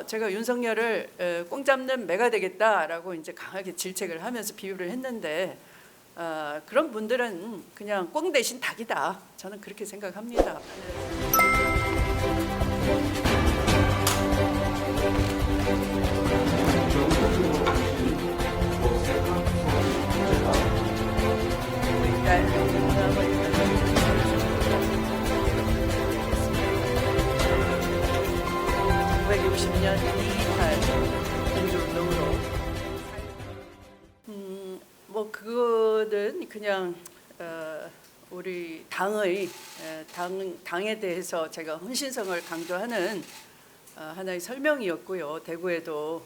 제가 윤석열을 꽁 잡는 매가 되겠다라고 이제 강하게 질책을 하면서 비유를 했는데 그런 분들은 그냥 꽁 대신 닭이다. 저는 그렇게 생각합니다. 네. 1960년 2.28 민주운동으로 뭐 그거는 그냥 우리 당에 대해서 제가 헌신성을 강조하는 하나의 설명이었고요. 대구에도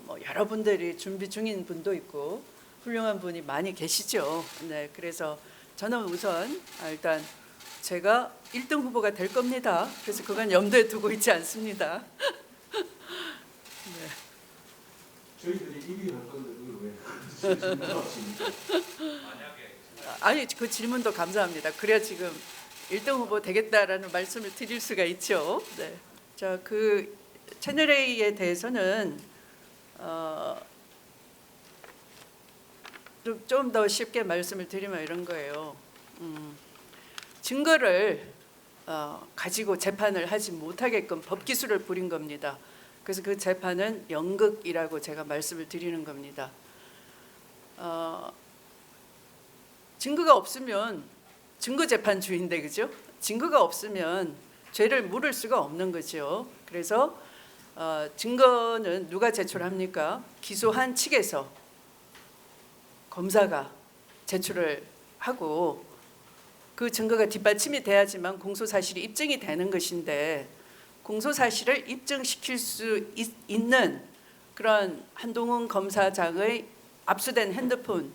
뭐 여러분들이 준비 중인 분도 있고 훌륭한 분이 많이 계시죠. 네, 그래서 저는 우선 일단 제가 1등 후보가 될 겁니다. 그래서 그건 염두에 두고 있지 않습니다. 네. 저희들이 1위 할 건데 그걸 왜 질문 없습니까? 아니 그 질문도 감사합니다. 그래야 지금 1등 후보 되겠다라는 말씀을 드릴 수가 있죠. 네. 자, 그 채널 A에 대해서는 좀 더 쉽게 말씀을 드리면 이런 거예요. 증거를 가지고 재판을 하지 못하게끔 법기술을 부린 겁니다. 그래서 그 재판은 연극이라고 제가 말씀을 드리는 겁니다. 증거가 없으면 증거재판주의인데 그죠? 증거가 없으면 죄를 물을 수가 없는 거죠. 그래서 증거는 누가 제출합니까? 기소한 측에서 검사가 제출을 하고 그 증거가 뒷받침이 돼야지만 공소사실이 입증이 되는 것인데 공소사실을 입증시킬 수 있는 그런 한동훈 검사장의 압수된 핸드폰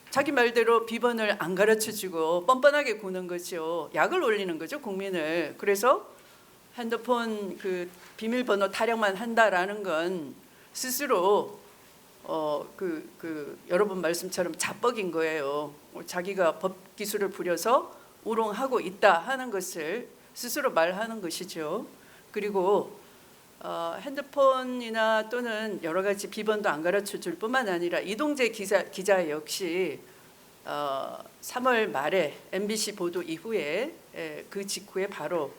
자기 말대로 비번을 안 가르쳐주고 뻔뻔하게 구는 거죠. 약을 올리는 거죠, 국민을. 그래서 핸드폰 그 비밀번호 타령만 한다라는 건 스스로 여러분 말씀처럼 자뻑인 거예요. 자기가 법 기술을 부려서 우롱하고 있다 하는 것을 스스로 말하는 것이죠. 그리고 핸드폰이나 또는 여러 가지 비번도 안 가르쳐 줄 뿐만 아니라 이동재 기자 역시 3월 말에 MBC 보도 이후에 그 직후에 바로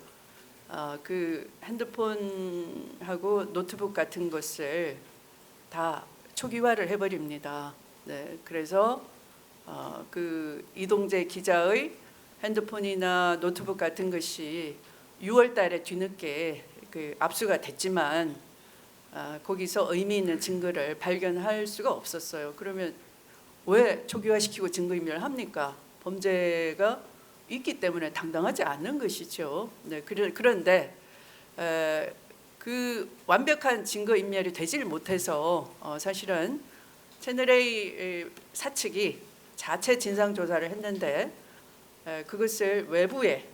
그 핸드폰하고 노트북 같은 것을 다 초기화를 해버립니다. 네, 그래서 그 이동재 기자의 핸드폰이나 노트북 같은 것이 6월 달에 뒤늦게 그 압수가 됐지만 거기서 의미 있는 증거를 발견할 수가 없었어요. 그러면 왜 초기화시키고 증거인멸합니까? 범죄가 있기 때문에 당당하지 않는 것이죠. 네, 그런데 그 완벽한 증거인멸이 되질 못해서 사실은 채널A 사측이 자체 진상조사를 했는데 그것을 외부에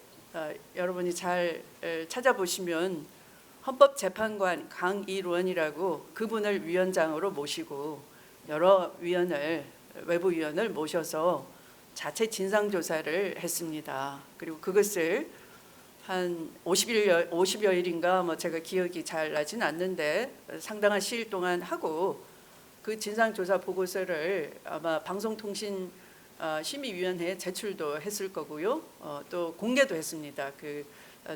여러분이 잘 찾아보시면 헌법재판관 강일원이라고 그분을 위원장으로 모시고 여러 외부 위원을 모셔서 자체 진상조사를 했습니다. 그리고 그것을 한 50여일인가 뭐 제가 기억이 잘 나진 않는데 상당한 시일 동안 하고 그 진상조사 보고서를 아마 방송통신 심의위원회에 제출도 했을 거고요. 또 공개도 했습니다. 그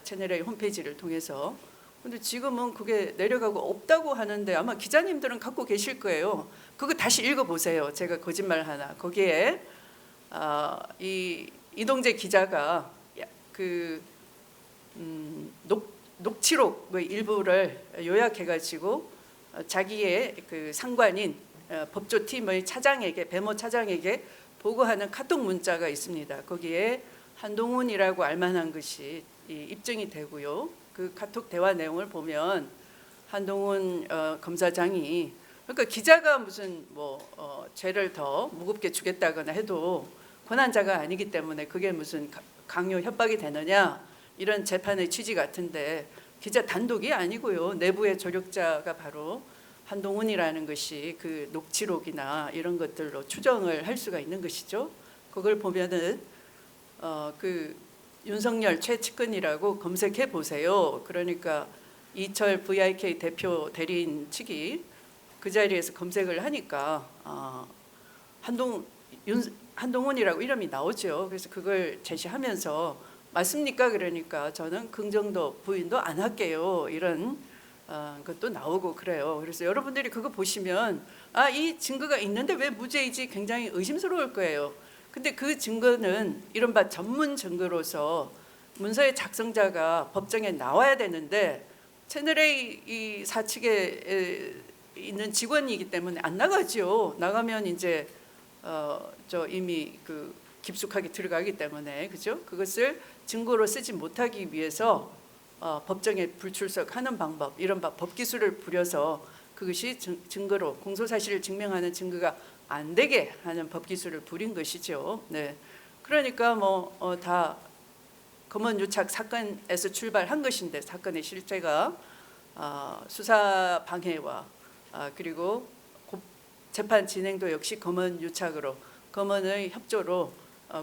채널A 홈페이지를 통해서. 근데 지금은 그게 내려가고 없다고 하는데 아마 기자님들은 갖고 계실 거예요. 그거 다시 읽어보세요. 제가 거짓말 하나. 거기에 이 이동재 기자가 그 녹취록의 일부를 요약해가지고 자기의 그 상관인 법조팀의 차장에게 배모 차장에게 보고하는 카톡 문자가 있습니다. 거기에 한동훈이라고 알만한 것이 입증이 되고요. 그 카톡 대화 내용을 보면 한동훈 검사장이 그러니까 기자가 무슨 죄를 더 무겁게 주겠다거나 해도 권한자가 아니기 때문에 그게 무슨 강요 협박이 되느냐 이런 재판의 취지 같은데 기자 단독이 아니고요. 내부의 조력자가 바로 한동훈이라는 것이 그 녹취록이나 이런 것들로 추정을 할 수가 있는 것이죠. 그걸 보면은 그 윤석열 최측근이라고 검색해 보세요. 그러니까 이철 VIK 대표 대리인 측이 그 자리에서 검색을 하니까 한동훈이라고 이름이 나오죠. 그래서 그걸 제시하면서 맞습니까? 그러니까 저는 긍정도 부인도 안 할게요. 이런 것도 나오고 그래요. 그래서 여러분들이 그거 보시면 이 증거가 있는데 왜 무죄이지 굉장히 의심스러울 거예요. 근데 그 증거는 이른바 전문 증거로서 문서의 작성자가 법정에 나와야 되는데 채널A 이 사측에 있는 직원이기 때문에 안 나가죠. 나가면 이제 저 이미 그 깊숙하게 들어가기 때문에 그죠? 그것을 증거로 쓰지 못하기 위해서 법정에 불출석하는 방법, 이른바 법기술을 부려서 그것이 증거로 공소사실을 증명하는 증거가 안 되게 하는 법기술을 부린 것이죠. 네, 그러니까 다 검언유착 사건에서 출발한 것인데 사건의 실체가 수사 방해와 그리고 재판 진행도 역시 검언유착으로 검언의 협조로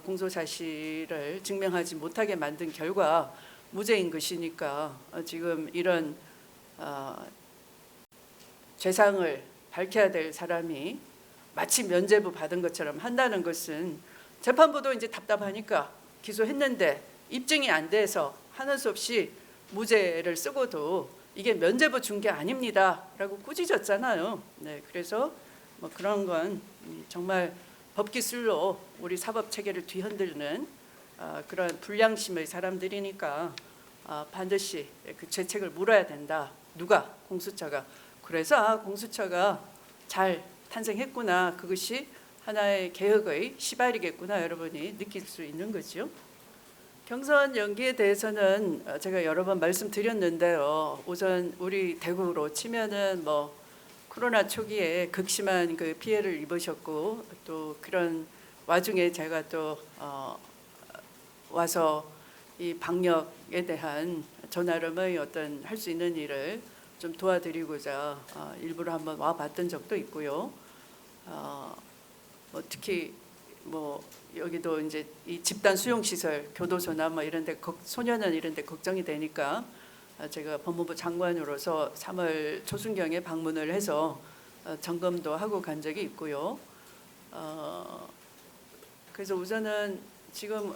공소사실을 증명하지 못하게 만든 결과 무죄인 것이니까 지금 이런 죄상을 밝혀야 될 사람이 마치 면죄부 받은 것처럼 한다는 것은 재판부도 이제 답답하니까 기소했는데 입증이 안 돼서 하는 수 없이 무죄를 쓰고도 이게 면죄부 준 게 아닙니다라고 꾸짖었잖아요. 네, 그래서 그런 건 정말 법기술로 우리 사법 체계를 뒤흔드는 그런 불량심의 사람들이니까 반드시 그 죄책을 물어야 된다. 누가? 공수처가. 그래서 공수처가 잘 탄생했구나. 그것이 하나의 개혁의 시발이겠구나. 여러분이 느낄 수 있는 거죠. 경선 연기에 대해서는 제가 여러 번 말씀드렸는데요. 우선 우리 대구로 치면은 코로나 초기에 극심한 그 피해를 입으셨고 또 그런 와중에 제가 또 와서 이 방역에 대한 저 나름의 어떤 할 수 있는 일을 좀 도와드리고자 일부러 한번 와봤던 적도 있고요. 특히 여기도 이제 이 집단 수용 시설 교도소나 이런데 소년원 이런데 걱정이 되니까 제가 법무부 장관으로서 3월 초순경에 방문을 해서 점검도 하고 간 적이 있고요. 그래서 우선은 지금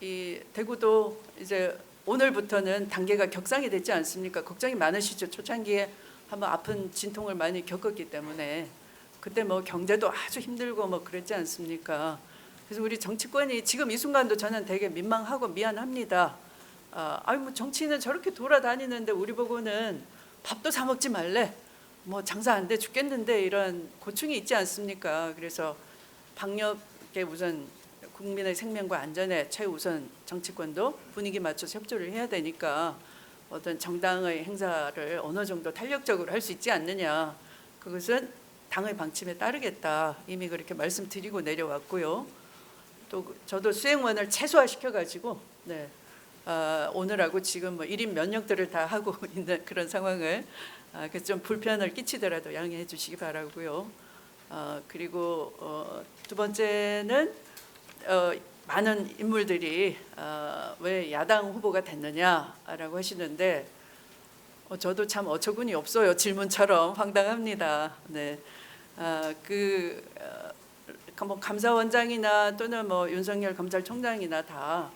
이 대구도 이제 오늘부터는 단계가 격상이 됐지 않습니까? 걱정이 많으시죠. 초창기에 한번 아픈 진통을 많이 겪었기 때문에 그때 경제도 아주 힘들고 그랬지 않습니까? 그래서 우리 정치권이 지금 이 순간도 저는 되게 민망하고 미안합니다. 정치인은 저렇게 돌아다니는데 우리 보고는 밥도 사 먹지 말래. 장사 안 돼 죽겠는데 이런 고충이 있지 않습니까? 그래서 방역에 우선 국민의 생명과 안전에 최우선 정치권도 분위기 맞춰서 협조를 해야 되니까 어떤 정당의 행사를 어느 정도 탄력적으로 할 수 있지 않느냐. 그것은 당의 방침에 따르겠다. 이미 그렇게 말씀드리고 내려왔고요. 또 저도 수행원을 최소화시켜가지고 오늘하고 지금 1인 면역들을 다 하고 있는 그런 상황을 그래서 좀 불편을 끼치더라도 양해해 주시기 바라고요. 그리고 두 번째는 많은 인물들이 왜 야당 후보가 됐느냐라고 하시는데 저도 참 어처구니 없어요. 질문처럼 황당합니다. 네, 감사원장이나 또는 윤석열 검찰총장이나 다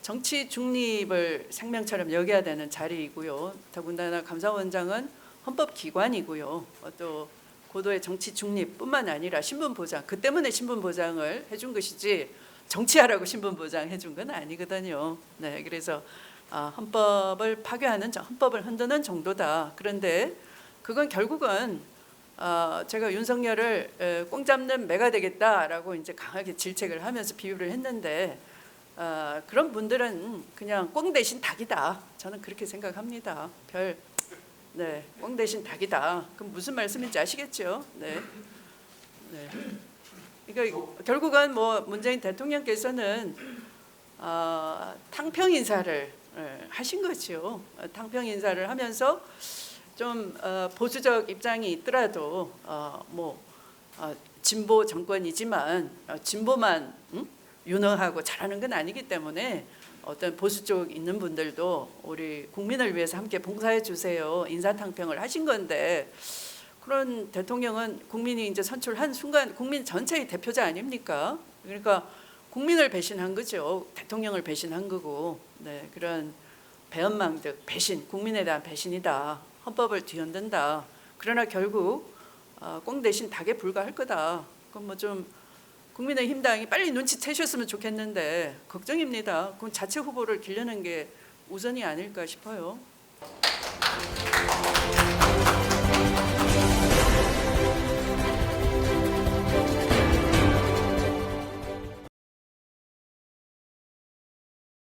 정치 중립을 생명처럼 여겨야 되는 자리이고요. 더군다나 감사원장은 헌법기관이고요. 또 고도의 정치 중립뿐만 아니라 신분 보장, 그 때문에 신분 보장을 해준 것이지 정치하라고 신분 보장 해준 건 아니거든요. 네, 그래서 헌법을 파괴하는, 헌법을 흔드는 정도다. 그런데 그건 결국은 제가 윤석열을 꽁 잡는 매가 되겠다라고 이제 강하게 질책을 하면서 비유를 했는데 그런 분들은 그냥 꽁 대신 닭이다. 저는 그렇게 생각합니다. 꽁 대신 닭이다. 그럼 무슨 말씀인지 아시겠죠? 네. 그러니까 결국은 문재인 대통령께서는 탕평 인사를 하신 거죠. 탕평 인사를 하면서 좀 보수적 입장이 있더라도 진보 정권이지만 진보만 유능하고 잘하는 건 아니기 때문에 어떤 보수 쪽 있는 분들도 우리 국민을 위해서 함께 봉사해 주세요. 인사탕평을 하신 건데 그런 대통령은 국민이 이제 선출한 순간 국민 전체의 대표자 아닙니까? 그러니까 국민을 배신한 거죠. 대통령을 배신한 거고. 네, 그런 배은망덕, 배신, 국민에 대한 배신이다. 헌법을 뒤흔든다. 그러나 결국 꽁 대신 닭에 불과할 거다. 그건 뭐 좀 국민의힘당이 빨리 눈치채셨으면 좋겠는데 걱정입니다. 그럼 자체 후보를 기르는 게 우선이 아닐까 싶어요.